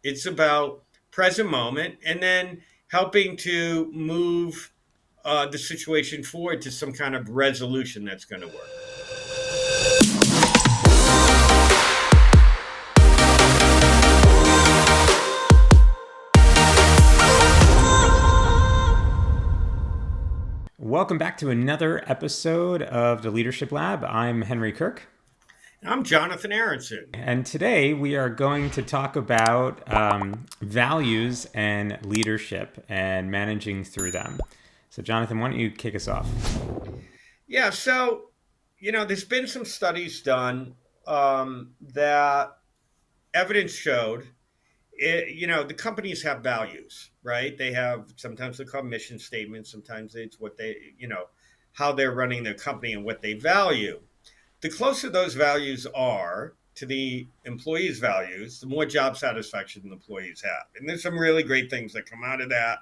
It's about present moment and then helping to move the situation forward to some kind of resolution that's going to work. Welcome back to another episode of the Leadership Lab. I'm Henry Kirk. I'm Jonathan Aronson. And today we are going to talk about values and leadership and managing through them. So, Jonathan, why don't you kick us off? Yeah, so, there's been some studies done that evidence showed, the companies have values, right? They have, sometimes they're called mission statements, sometimes it's what they, how they're running their company and what they value. The closer those values are to the employees' values, the more job satisfaction the employees have. And there's some really great things that come out of that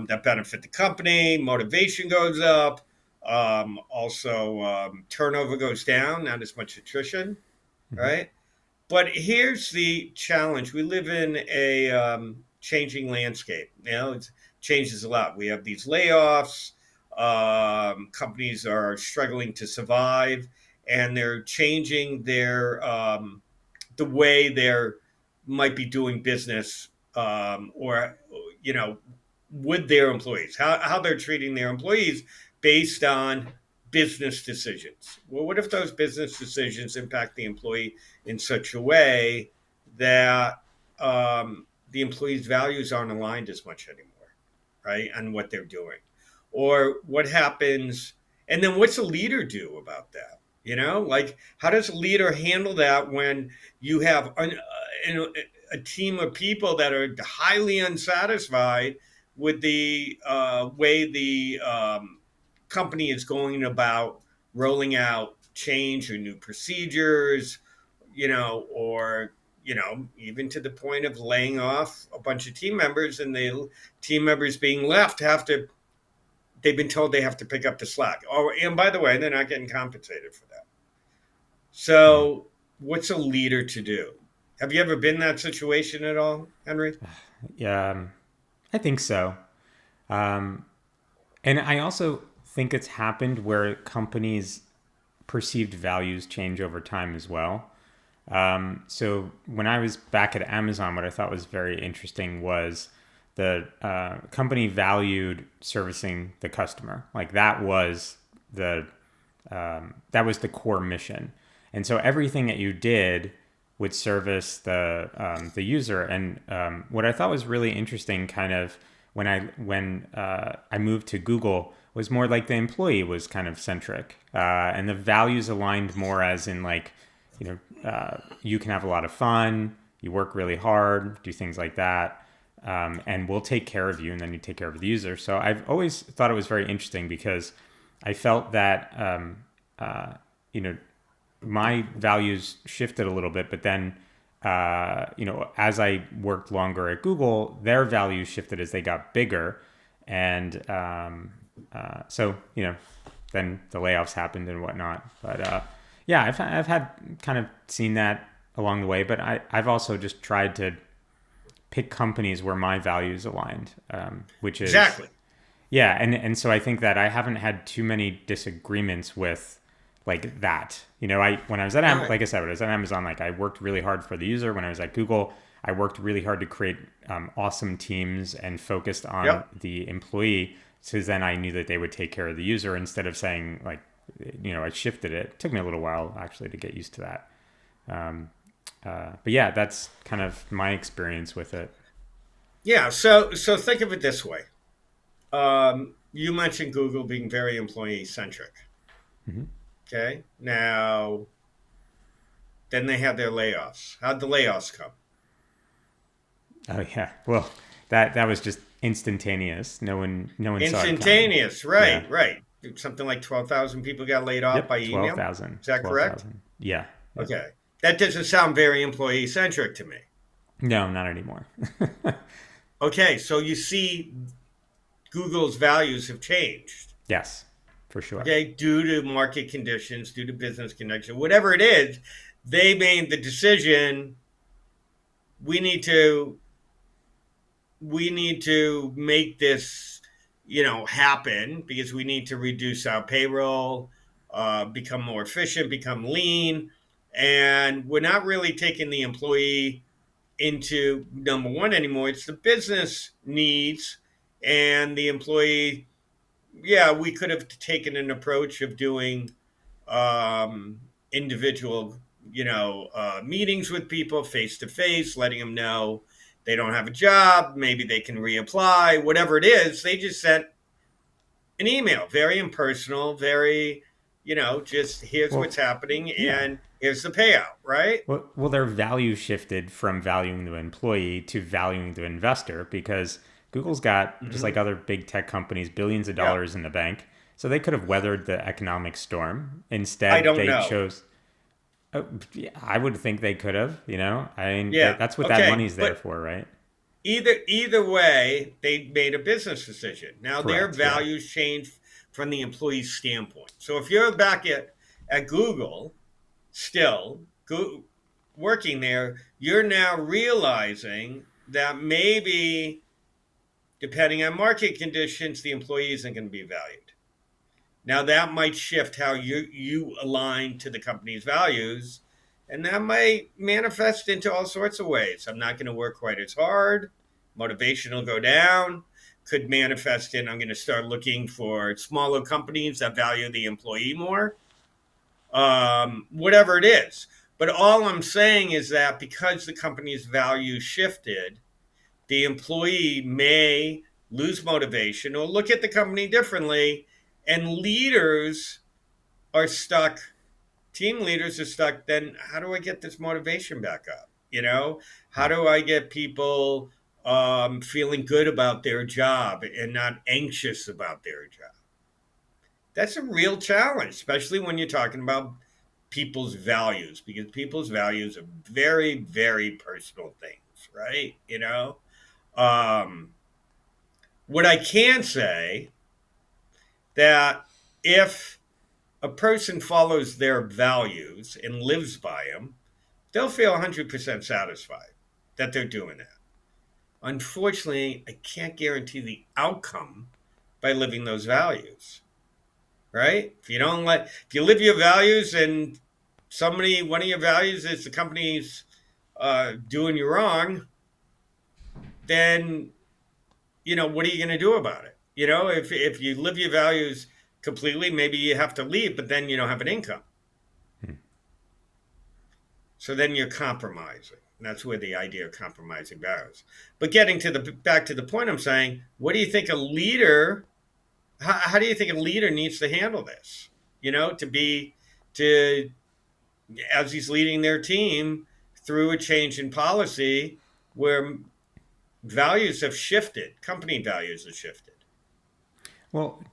that benefit the company. Motivation goes up. Also, turnover goes down, not as much attrition, right? But here's the challenge. We live in a changing landscape. It changes a lot. We have these layoffs. Companies are struggling to survive, and they're changing their the way they're might be doing business, or with their employees, how they're treating their employees based on business decisions. Well, what if those business decisions impact the employee in such a way that the employee's values aren't aligned as much anymore, right? On what they're doing. Or what happens, and then what's a leader do about that? Like how does a leader handle that when you have a team of people that are highly unsatisfied with the way the company is going about rolling out change or new procedures, or even to the point of laying off a bunch of team members, and the team members being left they've been told they have to pick up the slack. Oh, and by the way, they're not getting compensated for that. So what's a leader to do? Have you ever been in that situation at all, Henry? Yeah, I think so. And I also think it's happened where companies' perceived values change over time as well. So when I was back at Amazon, what I thought was very interesting was the company valued servicing the customer. Like that was the core mission, and so everything that you did would service the user. And what I thought was really interesting, kind of when I moved to Google, was more like the employee was kind of centric, and the values aligned more as in like, you can have a lot of fun, you work really hard, do things like that. And we'll take care of you, and then you take care of the user. So I've always thought it was very interesting because I felt that, my values shifted a little bit, but then, as I worked longer at Google, their values shifted as they got bigger. And so, then the layoffs happened and whatnot. But yeah, I've had kind of seen that along the way, but I've also just tried to pick companies where my values aligned, which is Exactly. Yeah, and so I think that I haven't had too many disagreements with like that. When I was at Right. like I said, when I was at Amazon, like I worked really hard for the user. When I was at Google, I worked really hard to create awesome teams and focused on Yep. the employee. So then I knew that they would take care of the user instead of saying like, I shifted it. It took me a little while actually to get used to that. But yeah, that's kind of my experience with it. Yeah. So think of it this way. You mentioned Google being very employee centric. hmm Okay. Now, then they had their layoffs. How'd the layoffs come? Oh yeah. Well, that was just instantaneous. No one saw it coming. Instantaneous. Yeah. Right. Right. Something like 12,000 people got laid off by Yep. email. 12,000. Is that correct? 12,000. Yeah. Yeah. Okay. That doesn't sound very employee centric to me. No, not anymore. Okay. So you see, Google's values have changed. Yes, for sure. Okay. Due to market conditions, due to business connection, whatever it is, they made the decision we need to we need to make this, happen because we need to reduce our payroll, become more efficient, become lean, and we're not really taking the employee into number one anymore. It's the business needs and the employee. Yeah, we could have taken an approach of doing individual, meetings with people face to face, letting them know they don't have a job, maybe they can reapply, whatever it is. They just sent an email, very impersonal, very, just here's what's Well, happening yeah. and here's the payout, right? Well, their value shifted from valuing the employee to valuing the investor because Google's got, just like Mm-hmm. other big tech companies, billions of Yeah, dollars in the bank. So they could have weathered the economic storm. I Instead, don't they know. chose. Oh, yeah, I would think they could have. I mean, Yeah, that's what that okay, money's there but for, right? either way, they made a business decision. Now their Correct. Yeah. values change from the employee's standpoint. So if you're back at Google, still working there, you're now realizing that maybe, depending on market conditions, the employee isn't going to be valued. Now that might shift how you align to the company's values, and that might manifest into all sorts of ways. I'm not going to work quite as hard. Motivation will go down. Could manifest in I'm going to start looking for smaller companies that value the employee more. Whatever it is. But all I'm saying is that because the company's value shifted, the employee may lose motivation or look at the company differently, and leaders are stuck. Team leaders are stuck. Then how do I get this motivation back up? How do I get people feeling good about their job and not anxious about their job? That's a real challenge, especially when you're talking about people's values, because people's values are very, very personal things, right? Um, what I can say that if a person follows their values and lives by them, they'll feel 100% satisfied that they're doing that. Unfortunately, I can't guarantee the outcome by living those values, right? If you live your values and one of your values is the company's doing you wrong, then what are you going to do about it? If you live your values completely, maybe you have to leave, but then you don't have an income. So then you're compromising. And that's where the idea of compromising values. But getting to the back to the point, I'm saying, what do you think a leader? How do you think a leader needs to handle this? To as he's leading their team through a change in policy where values have shifted, company values have shifted. Well,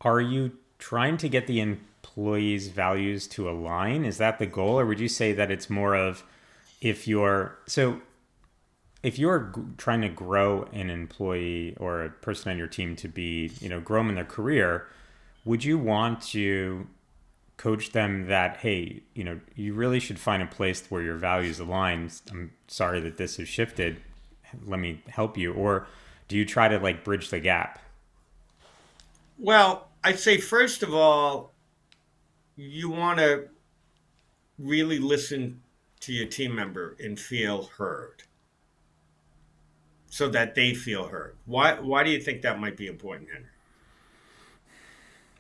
are you trying to get the employees' values to align? Is that the goal, or would you say that it's more of if you're trying to grow an employee or a person on your team to be, grow them in their career, would you want to coach them that, hey, you really should find a place where your values align? I'm sorry that this has shifted. Let me help you. Or do you try to like bridge the gap? Well, I'd say first of all, you want to really listen to your team member and feel heard, so that they feel heard. Why do you think that might be important, Henry?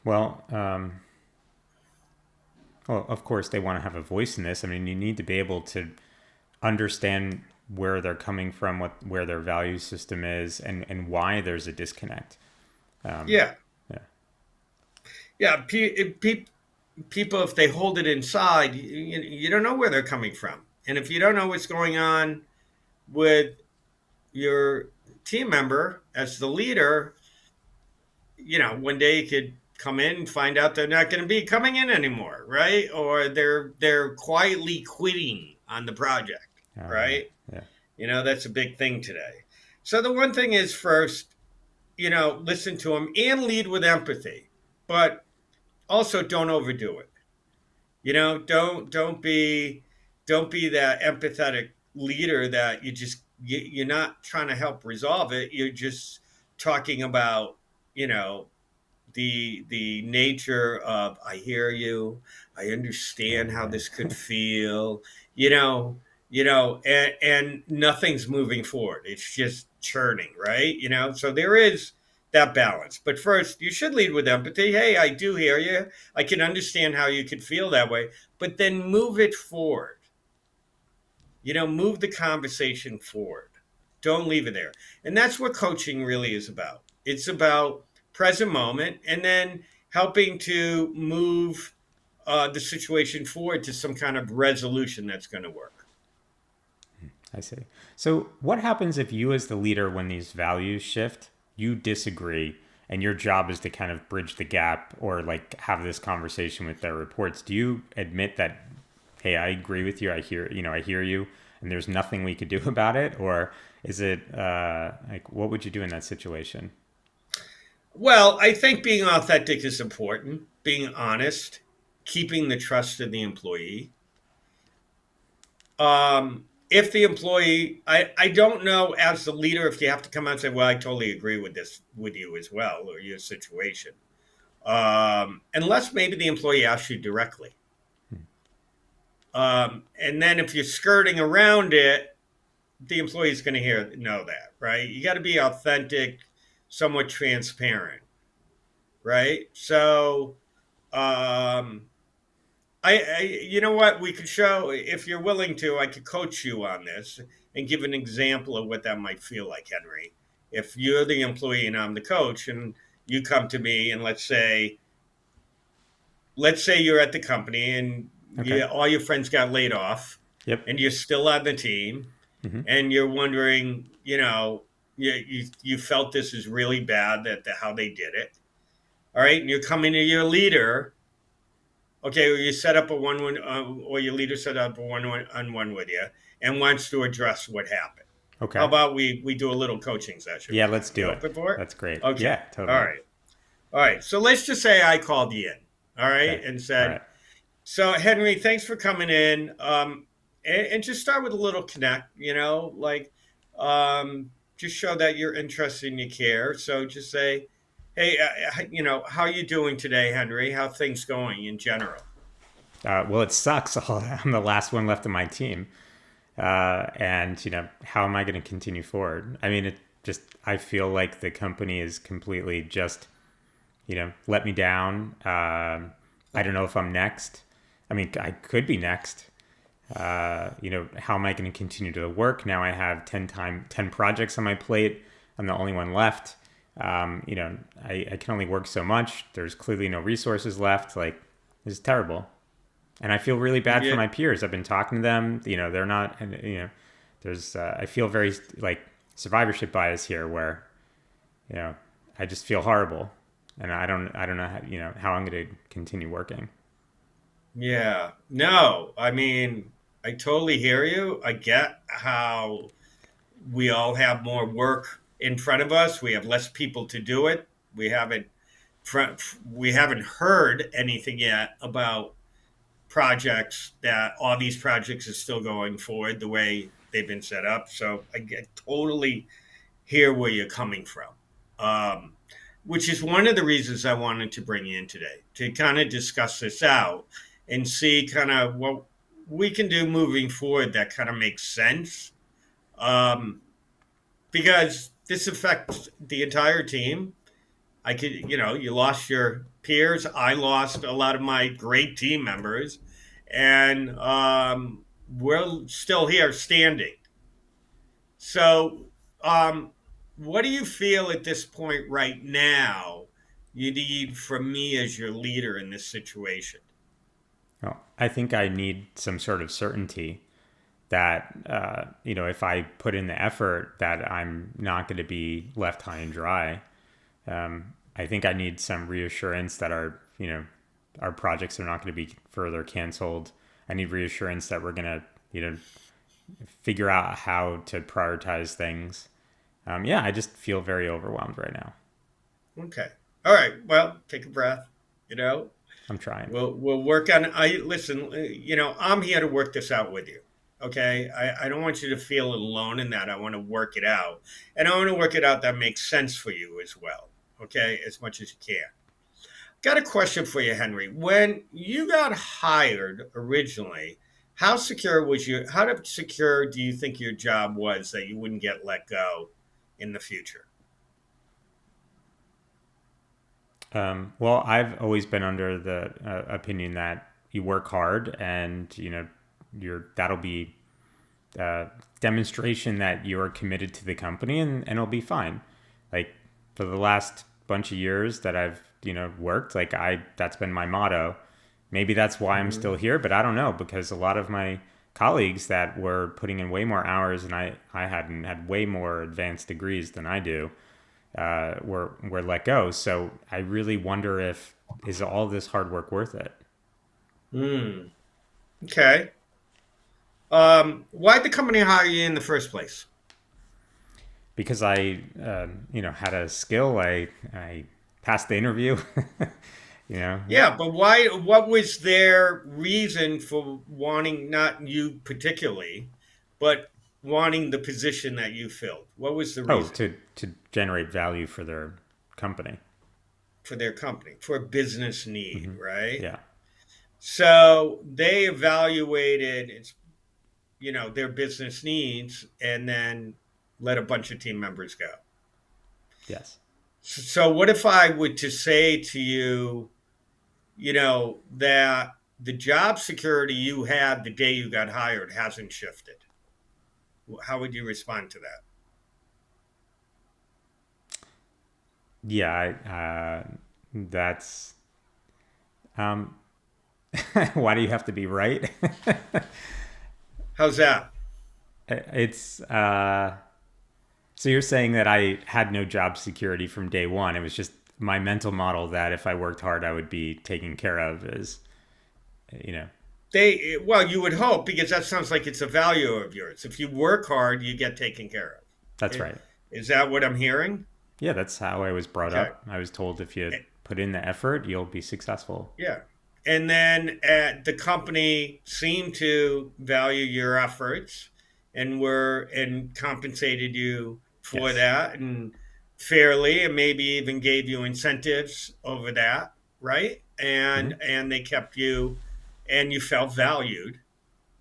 Well, well, of course, they want to have a voice in this. I mean, you need to be able to understand where they're coming from, where their value system is, and why there's a disconnect. Um, Yeah, yeah. yeah. People, if they hold it inside, you don't know where they're coming from, and if you don't know what's going on with your team member as the leader, one day you could come in and find out they're not going to be coming in anymore, right? Or they're quietly quitting on the project, Oh, yeah. right? Yeah. That's a big thing today. So the one thing is first, listen to them and lead with empathy, but also don't overdo it. Don't be that empathetic leader that you're not trying to help resolve it. You're just talking about, you know, the nature of, I hear you, I understand how Yeah. this could feel, you know, and nothing's moving forward. It's just churning, right? So there is that balance. But first, you should lead with empathy. Hey, I do hear you. I can understand how you could feel that way, but then move it forward. Move the conversation forward. Don't leave it there. And that's what coaching really is about. It's about present moment and then helping to move the situation forward to some kind of resolution that's going to work. I see. So, what happens if you, as the leader, when these values shift, you disagree, and your job is to kind of bridge the gap or like have this conversation with their reports? Do you admit that, hey, I agree with you, I hear you, and there's nothing we could do about it? Or is it like, what would you do in that situation? Well, I think being authentic is important, being honest, keeping the trust of the employee. If the employee, I don't know as the leader if you have to come out and say, well, I totally agree with this with you as well, or your situation. Unless maybe the employee asks you directly. And then if you're skirting around it, the employee is going to know that, right? You got to be authentic, somewhat transparent, right? So, um, you know what? We could show, if you're willing to, I could coach you on this and give an example of what that might feel like, Henry. If you're the employee and I'm the coach, and you come to me and let's say you're at the company and Okay. all your friends got laid off Yep. and you're still on the team Hmm. and you're wondering, you felt this is really bad how they did it. All right. And you're coming to your leader. Okay. Well, you set up a one, or your leader set up a one-on-one with you and wants to address what happened. How Okay. about we do a little coaching session Yeah, right now? let's You do it. open for it? That's great. Okay. Yeah, All totally. right. All right. So let's just say I called you in. All right. Okay. And All said, right. so, Henry, thanks for coming in. And just start with a little connect, just show that you're interested and you care. So just say, hey, how you doing today, Henry? How things going in general? Well, it sucks. I'm the last one left on my team. And, how am I going to continue forward? I mean, I feel like the company is completely just, let me down. I don't know if I'm next. I mean, I could be next. How am I going to continue to work? Now I have 10 projects on my plate. I'm the only one left. I can only work so much. There's clearly no resources left. Like, this is terrible. And I feel really bad for Yeah, my peers. I've been talking to them. They're not, and, there's, I feel very like survivorship bias here where, you know, I just feel horrible. And I don't know how, how I'm going to continue working. yeah. No, I mean, I totally hear you. I get how we all have more work in front of us. We have less people to do it. We haven't heard anything yet about projects that all these projects are still going forward the way they've been set up. So I totally hear where you're coming from, um, which is one of the reasons I wanted to bring you in today to kind of discuss this out and see kind of what we can do moving forward that kind of makes sense. Um, because this affects the entire team. You lost your peers. I lost a lot of my great team members, and we're still here standing. So, what do you feel at this point right now you need from me as your leader in this situation? Well, I think I need some sort of certainty that, if I put in the effort, that I'm not going to be left high and dry. I think I need some reassurance that our projects are not going to be further canceled. I need reassurance that we're going to, figure out how to prioritize things. Yeah, I just feel very overwhelmed right now. Okay. All right. Well, take a breath. You know, I'm trying. we'll work on. I listen. I'm here to work this out with you. Okay. I don't want you to feel alone in that. I want to work it out. And I want to work it out that makes sense for you as well. Okay. As much as you can. Got a question for you, Henry. When you got hired originally, how secure do you think your job was that you wouldn't get let go in the future? Well, I've always been under the opinion that you work hard, and that'll be demonstration that you're committed to the company, and it'll be fine. Like for the last bunch of years that I've worked, like I that's been my motto. Maybe that's why I'm Hmm. still here, but I don't know, because a lot of my colleagues that were putting in way more hours, and I hadn't had way more advanced degrees than I do, were let go. So I really wonder, if is all this hard work worth it? Hmm. Okay. Why'd the company hire you in the first place? Because I had a skill. I passed the interview. you know, Yeah, but why? What was their reason for wanting not you particularly, but wanting the position that you filled? What was the oh, reason to generate value for their company. for their company for a business need, Hmm. right? Yeah. So they evaluated their business needs and then let a bunch of team members go. Yes. So what if I would to say to you, that the job security you had the day you got hired hasn't shifted? How would you respond to that? Yeah. That's um, why do you have to be right? How's that? It's so you're saying that I had no job security from day one. It was just my mental model that if I worked hard, I would be taken care of. Is you know Well, you would hope, because that sounds like it's a value of yours. If you work hard, you get taken care of. that's I- right. Is that what I'm hearing? Yeah, that's how I was brought Okay. up. I was told if you put in the effort, you'll be successful. Yeah. And then the company seemed to value your efforts and compensated you for Yes. that, and fairly, and maybe even gave you incentives over that, right? Hmm. And they kept you, and you felt valued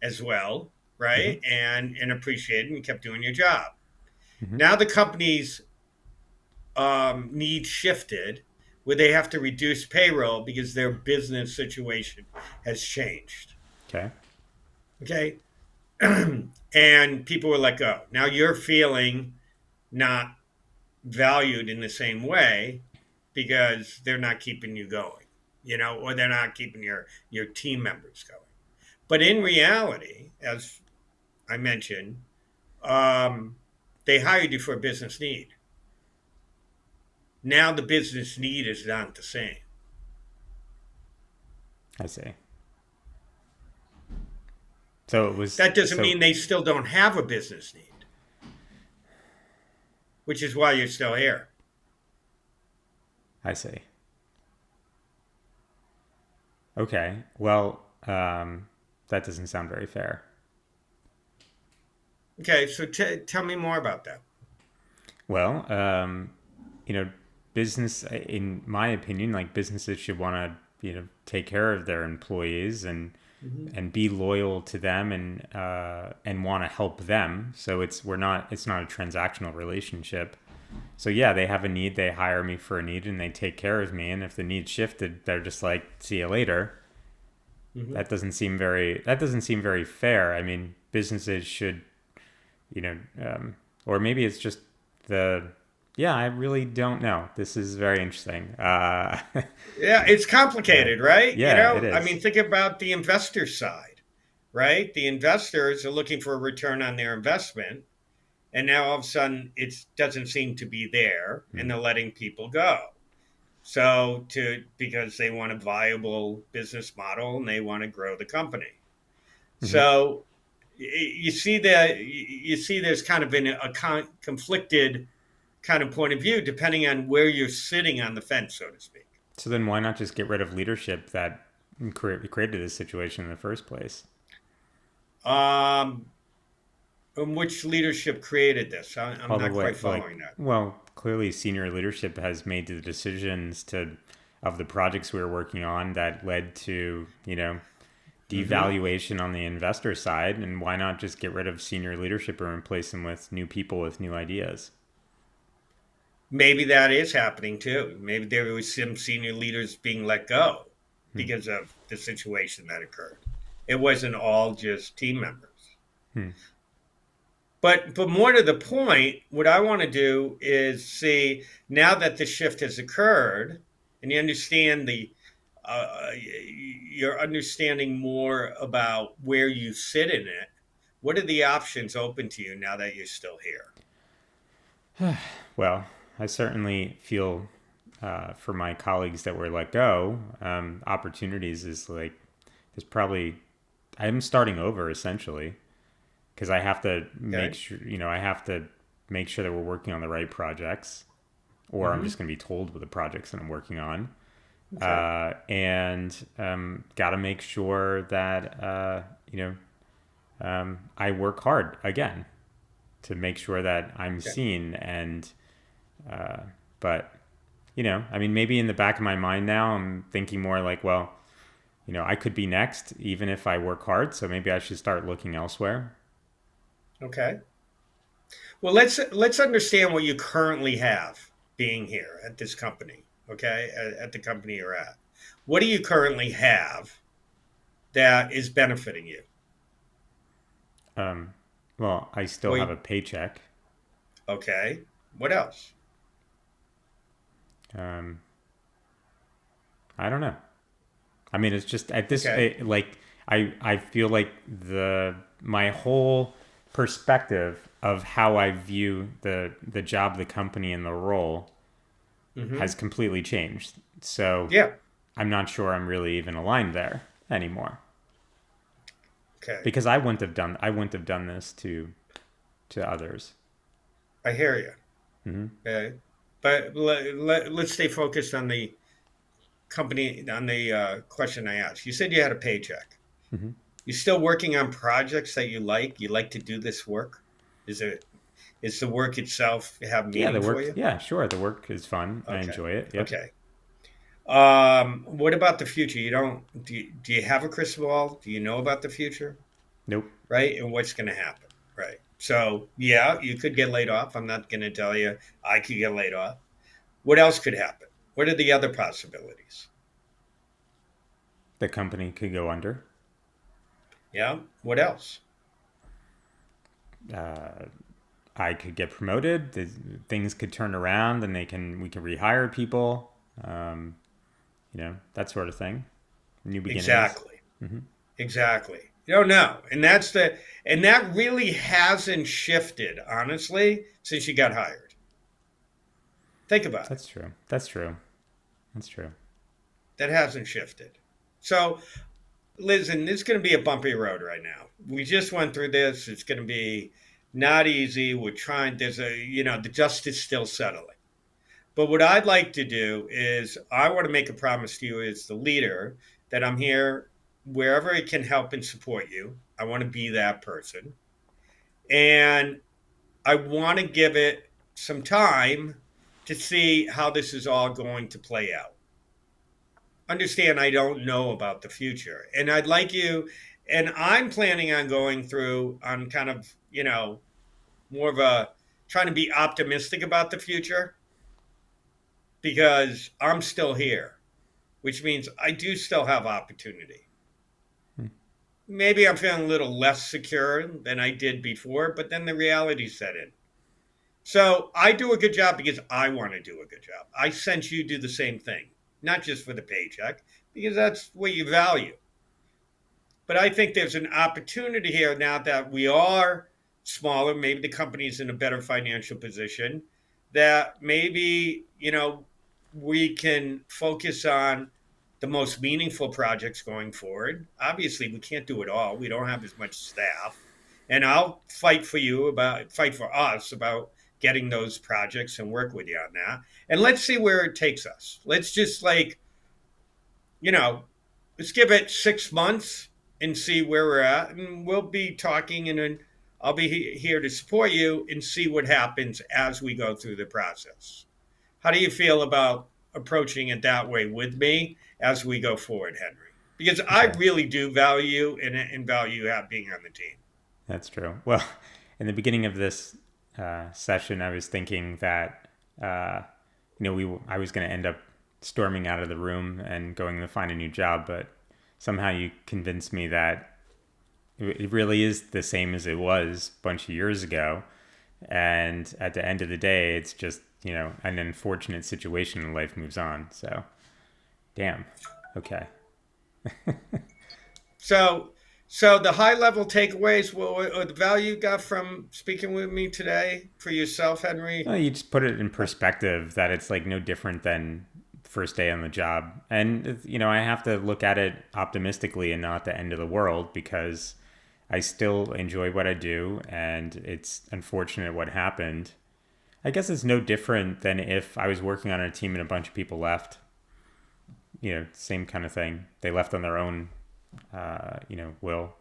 as well, Hmm. right? And appreciated, and kept doing your job. Hmm. Now the company's needs shifted, where they have to reduce payroll because their business situation has changed. Okay. Okay. And people were let go. Now you're feeling not valued in the same way because they're not keeping you going, or they're not keeping your team members going. But in reality, as I mentioned, um, they hired you for a business need. Now the business need is not the same. I see. So it was That doesn't so mean they still don't have a business need, which is why you're still here. I see. Okay. Well, that doesn't sound very fair. Okay, so tell me more about that. Well, you know, business, in my opinion, like businesses should want to, take care of their employees Hmm. and be loyal to them and want to help them. So it's not a transactional relationship. So yeah, they have a need, they hire me for a need, and they take care of me. And if the need shifted, they're just like, see you later. Hmm. That doesn't seem very fair. I mean, businesses should, or maybe it's just the yeah, I really don't know. This is very interesting. Yeah, it's Yeah, complicated, right? yeah, it I mean, is. think about the investor side, right? The investors are looking for a return on their investment, and now all of a sudden it doesn't seem to be there, and Mm-hmm. they're letting people go. So to because they want a viable business model and they want to grow the company. Mm-hmm. So you see there's kind of been a conflicted kind of point of view depending on where you're sitting on the fence, so to speak. So then, why not just get rid of leadership that created this situation in the first place? And which leadership created this? I'm All the not way, quite like, following that. well, clearly senior leadership has made the decisions to of the projects we were working on that led to, Hmm. devaluation on the investor side, and why not just get rid of senior leadership and replace them with new people with new ideas? Maybe that is happening too. Maybe there was some senior leaders being let go Hmm. because of the situation that occurred. It wasn't all just team members. Hmm. But more to the point, what I want to do is see, now that the shift has occurred, and you understand you're understanding more about where you sit in it. What are the options open to you now that you're still here? Well, I certainly feel for my colleagues that were let go, opportunities is like there's probably I'm starting over essentially because I have to make Okay. sure I have to make sure that we're working on the right projects, or I'm Hmm. just going to be told with the projects that I'm working on, Okay. and got to make sure that I work hard again to make sure that I'm Okay. seen but I mean, maybe in the back of my mind now, I'm thinking more like, well, I could be next, even if I work hard. So maybe I should start looking elsewhere. Okay. Well, let's understand what you currently have being here at this company. Okay, at the company you're at, what do you currently have that is benefiting you? Um, well, I still have Well, a paycheck. okay. What else? Um, I don't know. I mean, it's just at this Okay. like I feel like the my whole perspective of how I view the job, the company, and the role has Mm-hmm. completely changed. So Yeah. I'm not sure I'm really even aligned there anymore Okay. because I wouldn't have done this to others. I hear you. Hmm. Okay. But let's stay focused on the company, on the question I asked. You said you had a paycheck. Hmm. You still working on projects that you like? You like to do this work? Is it is the work itself have Yeah, the meaning for work. you? Yeah, sure, the work is fun. I Okay. enjoy it. Yep. Okay. What about the future? You don't do you have a crystal ball? Do you know about the future? Nope. Right? And what's going to happen? Right. So, yeah, you could get laid off. I'm not going to tell you I could get laid off. What else could happen? What are the other possibilities? The company could go under. Yeah. What else? Uh, I could get promoted. Things could turn around, and we can rehire people. Um, that sort of thing. New beginnings. Exactly. Hmm. Exactly. You don't know. And that really hasn't shifted, honestly, since you got hired. Think about it. That's true. That's true. That's true. That hasn't shifted. So, listen, this is going to be a bumpy road right now. We just went through this. It's going to be not easy. We're trying, the dust is still settling. But what I'd like to do is, I want to make a promise to you as the leader that I'm here wherever I can help and support you. I want to be that person. And I want to give it some time to see how this is all going to play out. Understand, I don't know about the future. And I'd like you, and I'm planning on going through on kind of, more of a trying to be optimistic about the future because I'm still here, which means I do still have opportunity. Hmm. Maybe I'm feeling a little less secure than I did before, but then the reality set in. So I do a good job because I want to do a good job. I sense you do the same thing, not just for the paycheck, because that's what you value. But I think there's an opportunity here now that we are smaller, maybe the company's in a better financial position, that maybe, we can focus on the most meaningful projects going forward. Obviously, we can't do it all. We don't have as much staff. And I'll fight for us about getting those projects and work with you on that. And let's see where it takes us. Let's just you know, let's give it 6 months and see where we're at. And we'll be talking in I'll be here to support you and see what happens as we go through the process. How do you feel about approaching it that way with me as we go forward, Henry? Because I Okay. really do value and value being on the team. That's true. Well, in the beginning of this session, I was thinking that uh, I was going to end up storming out of the room and going to find a new job, but somehow you convinced me that it really is the same as it was a bunch of years ago. And at the end of the day, it's just an unfortunate situation and life moves on. So, damn. Okay. So, so the high level takeaways, or the value you got from speaking with me today for yourself, Henry. Well, you just put it in perspective that it's like no different than the first day on the job. And, I have to look at it optimistically and not the end of the world because I still enjoy what I do and it's unfortunate what happened. I guess it's no different than if I was working on a team and a bunch of people left. Same kind of thing. They left on their own, will.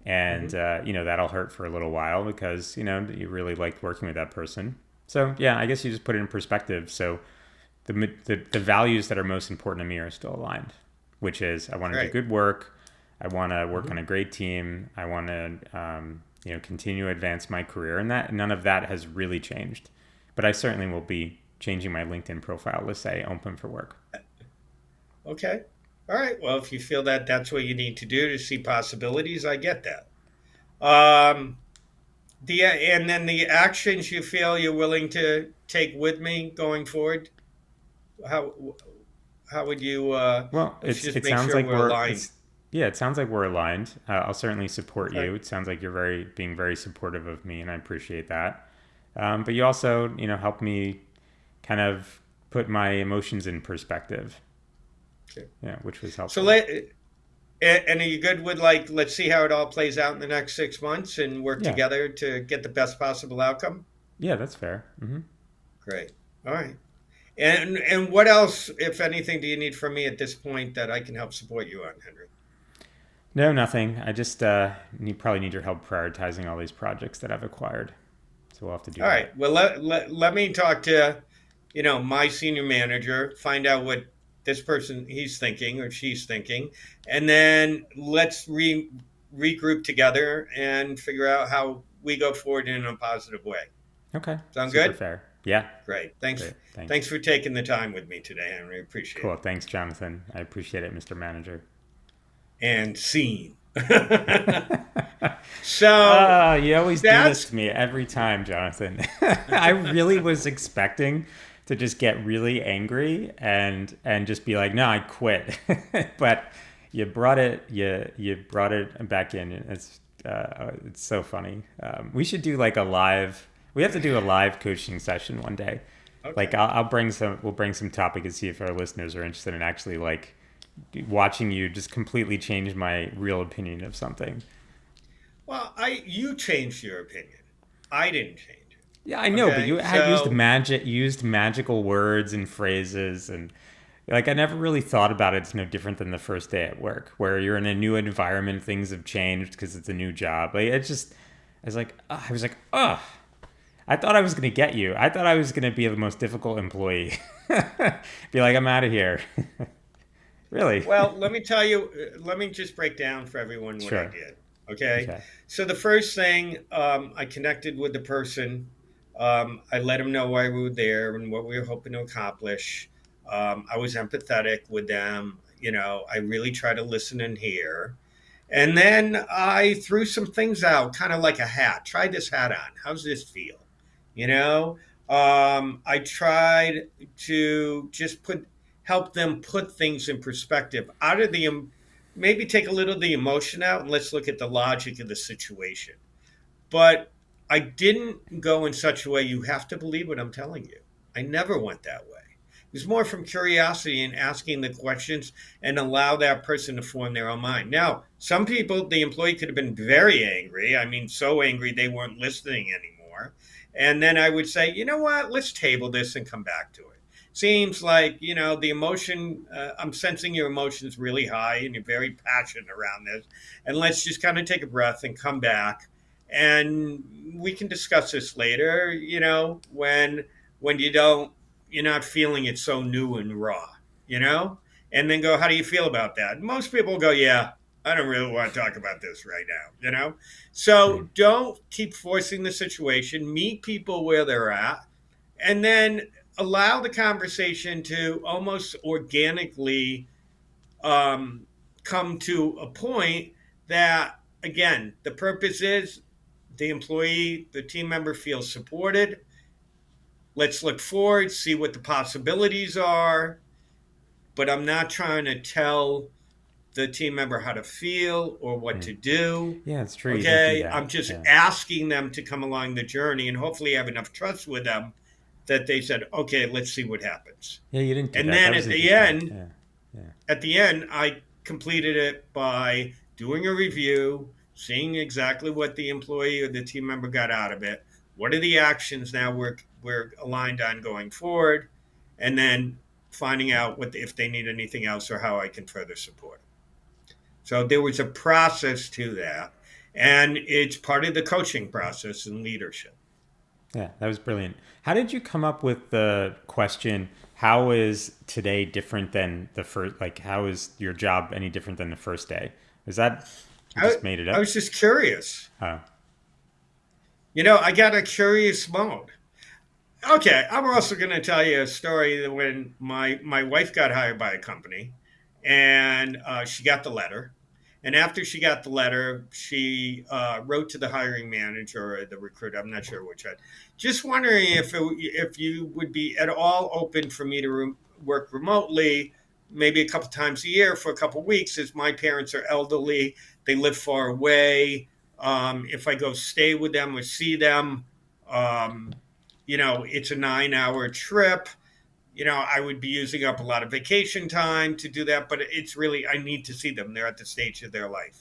And Mm-hmm. that'll hurt for a little while because you really liked working with that person. So yeah, I guess you just put it in perspective. So the values that are most important to me are still aligned, which is I want to do Great. good work, I want to work Mm-hmm. on a great team, I want to continue to advance my career, and that none of that has really changed. But I certainly will be changing my LinkedIn profile to say open for work. Okay. All right. Well, if you feel that that's what you need to do to see possibilities, I get that. Um, and then the actions you feel you're willing to take with me going forward. How how would you? Well, Let's just it make sounds sure like we're aligned. it sounds like we're aligned. I'll certainly support Okay. you. It sounds like you're being very supportive of me, and I appreciate that. But you also, help me kind of put my emotions in perspective. Okay. Yeah, which was So helpful. let and are you good with, like, let's see how it all plays out in the next 6 months and work Yeah, together to get the best possible outcome? yeah, that's fair. Great. All right. And what else, if anything, do you need from me at this point that I can help support you on, Henry? No, nothing. I just probably need your help prioritizing all these projects that I've acquired. So we'll have to do All right. that. Well, let me talk to, my senior manager, find out what this person he's thinking or she's thinking, and then let's regroup together and figure out how we go forward in a positive way. Okay, Sound super good? fair. Yeah, Great. Thanks. great. Thanks. Thanks for taking the time with me today, Henry. Appreciate Cool. it. Thanks, Jonathan. I appreciate it, Mr. Manager. And scene. So You always do this that's to me every time, Jonathan. I really was expecting to just get really angry and just be like, "No, I quit." But you brought it back in. It's so funny. We should do like a live. We have to do a live coaching session one day. Like okay. I'll bring some. We'll bring some topic and see if our listeners are interested in actually like watching you just completely change my real opinion of something. Well, I you changed your opinion. I didn't change Yeah, I it. know, but you Okay. had So used magical words and phrases, and like I never really thought about it. It's no different than the first day at work, where you're in a new environment, things have changed because it's a new job. Like it's just, I was like, oh, I thought I was gonna get you. I thought I was gonna be the most difficult employee. Be like, I'm out of here. Really? well, let me tell you. Let me just break down for everyone what I Sure. did. Okay. Okay. So the first thing, I connected with the person. I let them know why we were there and what we were hoping to accomplish. I was empathetic with them. I really try to listen and hear. And then I threw some things out, kind of like a hat. Try this hat on. How's this feel? You know, I tried to just help them put things in perspective, out of maybe take a little of the emotion out, and let's look at the logic of the situation. But I didn't go in such a way you have to believe what I'm telling you. I never went that way. It was more from curiosity and asking the questions and allow that person to form their own mind. Now, some people, the employee could have been very angry. I mean, so angry they weren't listening anymore. And then I would say, you know what, let's table this and come back to it. Seems like, the emotion, I'm sensing your emotions really high and you're very passionate around this. And let's just kind of take a breath and come back. and we can discuss this later, when you're not feeling it so new and raw, you know? And then go, how do you feel about that? Most people go, yeah, I don't really want to talk about this right now. Hmm. So don't keep forcing the situation, meet people where they're at, and then allow the conversation to almost organically um, come to a point that, again, the purpose is the employee, the team member feels supported. Let's look forward, see what the possibilities are. But I'm not trying to tell the team member how to feel or what Hmm. to do. Yeah, it's true. You don't do Okay. I'm that. just Yeah. asking them to come along the journey and hopefully have enough trust with them that they said, okay, let's see what happens. Yeah, you didn't do And that. then That was interesting. Yeah. Yeah. at the end, I completed it by doing a review, seeing exactly what the employee or the team member got out of it. What are the actions now we're aligned on going forward, and then finding out if they need anything else or how I can further support them. So there was a process to that, and it's part of the coaching process and leadership. Yeah, that was brilliant. How did you come up with the question, how is today different than the first, like, how is your job any different than the first day? Is that, you I, just made it I up? was just curious. Oh, I got a curious mode. Okay, I'm also going to tell you a story that when my wife got hired by a company, and she got the letter, and after she got the letter, she wrote to the hiring manager or the recruiter. I'm not sure which one. Just wondering if you would be at all open for me to work remotely, maybe a couple times a year for a couple weeks, as my parents are elderly, they live far away. If I go stay with them or see them. Um, it's a 9 hour trip. I would be using up a lot of vacation time to do that, but it's really, I need to see them. They're at the stage of their life.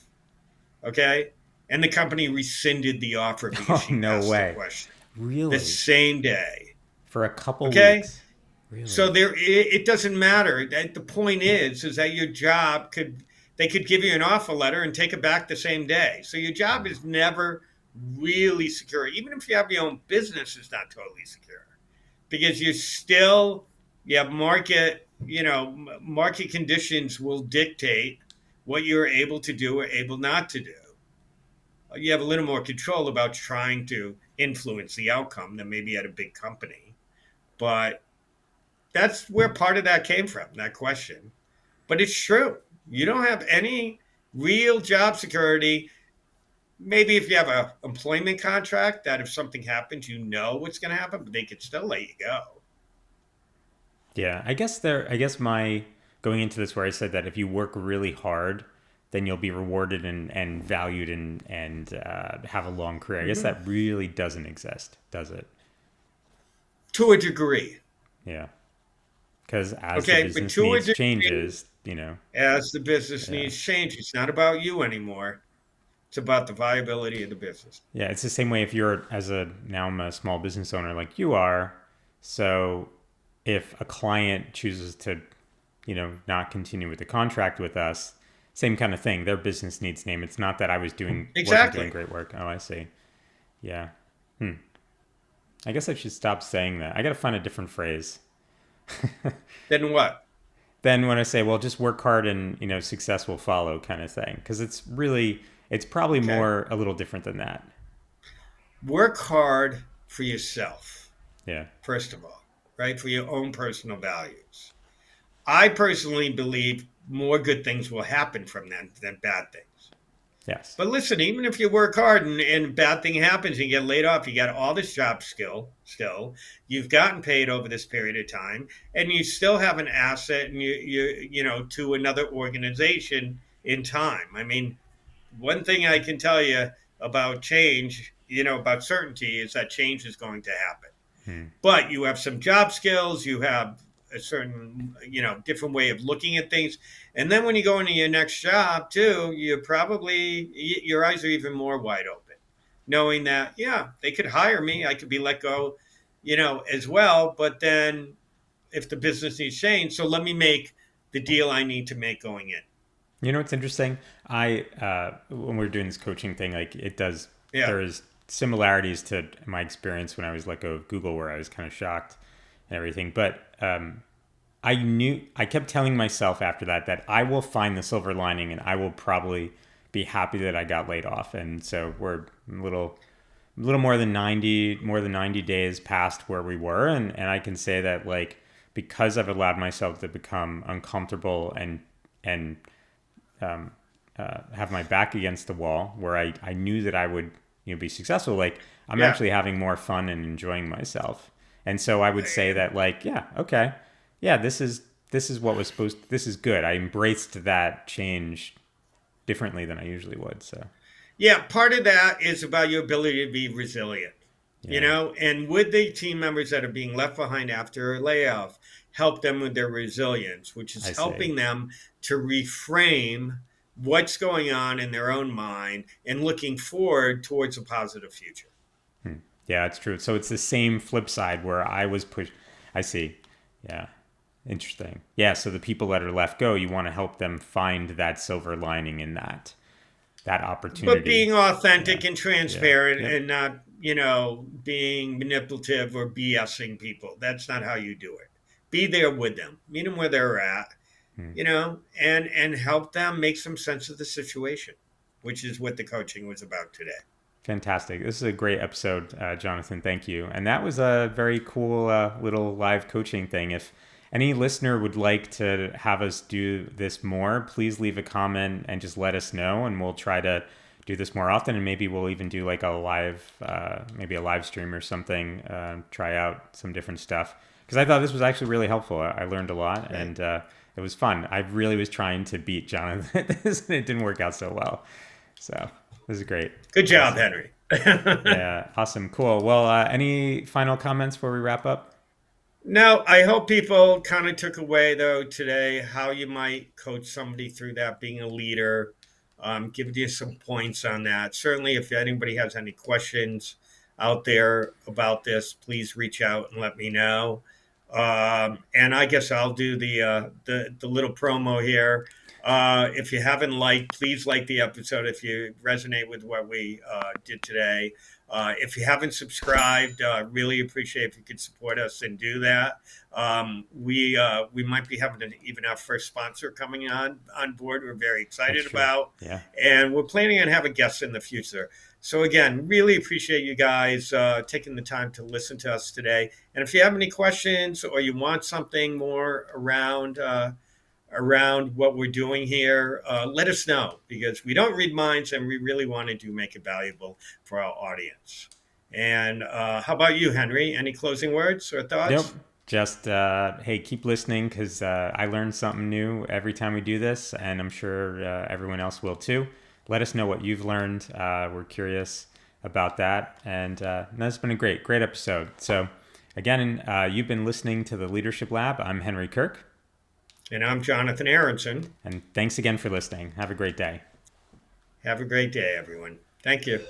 Okay. And the company rescinded the offer because oh she no asked the way. question the Really? same day. For a couple Okay. weeks? So Really? it doesn't matter. The point is that your job they could give you an offer letter and take it back the same day. So your job Wow. is never really secure. Even if you have your own business, it's not totally secure because you have market conditions will dictate what you're able to do or able not to do. You have a little more control about trying to influence the outcome than maybe at a big company, but that's where part of that came from, that question. But it's true. You don't have any real job security. Maybe if you have a employment contract, that if something happens, you know what's going to happen, but they could still let you go. Yeah, I guess my going into this where I said that if you work really hard, then you'll be rewarded and valued and have a long career. I guess Hmm. that really doesn't exist, does it? To a degree. Yeah. Because as the Okay. But business to a needs degree, changes, you know, as the business yeah. needs change, it's not about you anymore. It's about the viability of the business. Yeah, it's the same way if you're as a now I'm a small business owner like you are. So if a client chooses to, not continue with the contract with us, same kind of thing. Their business needs name. It's not that I wasn't doing Exactly. great work. Oh, I see. Yeah. Hmm. I guess I should stop saying that. I got to find a different phrase. Then what? Then when I say, well, just work hard and, success will follow kind of thing. Because it's probably Okay. more a little different than that. Work hard for yourself, Yeah. first of all, right? For your own personal values. I personally believe more good things will happen from that than bad things. Yes. But listen, even if you work hard and bad thing happens and you get laid off, you got all this job skill still. You've gotten paid over this period of time, and you still have an asset and to another organization in time. I mean, one thing I can tell you about change, about certainty, is that change is going to happen. Hmm. But you have some job skills, you have a certain, different way of looking at things. And then when you go into your next job too, your eyes are even more wide open, knowing that, yeah, they could hire me. I could be let go, as well. But then if the business needs change, so let me make the deal I need to make going in. You know what's interesting? I when we're doing this coaching thing, like it does Yeah. there's similarities to my experience when I was let go of Google, where I was kind of shocked and everything. But I kept telling myself after that I will find the silver lining, and I will probably be happy that I got laid off. And so we're a little more than 90 days past where we were. And I can say that, like, because I've allowed myself to become uncomfortable and have my back against the wall, where I knew that I would, be successful. Like, I'm Yeah. actually having more fun and enjoying myself. And so I would say that, like, yeah, okay, yeah, this is what was this is good. I embraced that change differently than I usually would. So Yeah, part of that is about your ability to be resilient, yeah, and would the team members that are being left behind after a layoff help them with their resilience, which is I see. helping them to reframe what's going on in their own mind and looking forward towards a positive future. Yeah, it's true. So it's the same flip side where I was pushed. I see. Yeah. Interesting. Yeah. So the people that are left go, you want to help them find that silver lining in that But opportunity. being Yeah. authentic and Yeah. transparent Yep. and not, being manipulative or BSing people. That's not how you do it. Be there with them, meet them where they're at, Hmm. and help them make some sense of the situation, which is what the coaching was about today. Fantastic. This is a great episode, Jonathan. Thank you. And that was a very cool little live coaching thing. If any listener would like to have us do this more, please leave a comment and just let us know, and we'll try to do this more often. And maybe we'll even do like a live, maybe a live stream or something. Try out some different stuff, because I thought this was actually really helpful. I learned a lot, Right. and it was fun. I really was trying to beat Jonathan at this, and it didn't work out so well. So this is great. Good job, Awesome. Henry. Yeah, awesome. Cool. Well, any final comments before we wrap up? No, I hope people kind of took away though today how you might coach somebody through that, being a leader. Give you some points on that. Certainly, if anybody has any questions out there about this, please reach out and let me know. And I guess I'll do the little promo here. If you haven't liked, please like the episode if you resonate with what we did today. If you haven't subscribed, really appreciate if you could support us and do that. We might be having even our first sponsor coming on board. We're very That's excited true. about, Yeah. and we're planning on having guests in the future. So again, really appreciate you guys taking the time to listen to us today. And if you have any questions or you want something more around what we're doing here, let us know, because we don't read minds and we really wanted to make it valuable for our audience. And how about you, Henry? Any closing words or Nope. thoughts? Just hey, keep listening, because I learn something new every time we do this, and I'm sure everyone else will too. Let us know what you've learned. We're curious about that, and that's been a great episode. So again, you've been listening to the Leadership Lab. I'm Henry Kirk, And I'm Jonathan Aronson. and thanks again for listening. Have a great day. Have a great day, everyone. Thank you.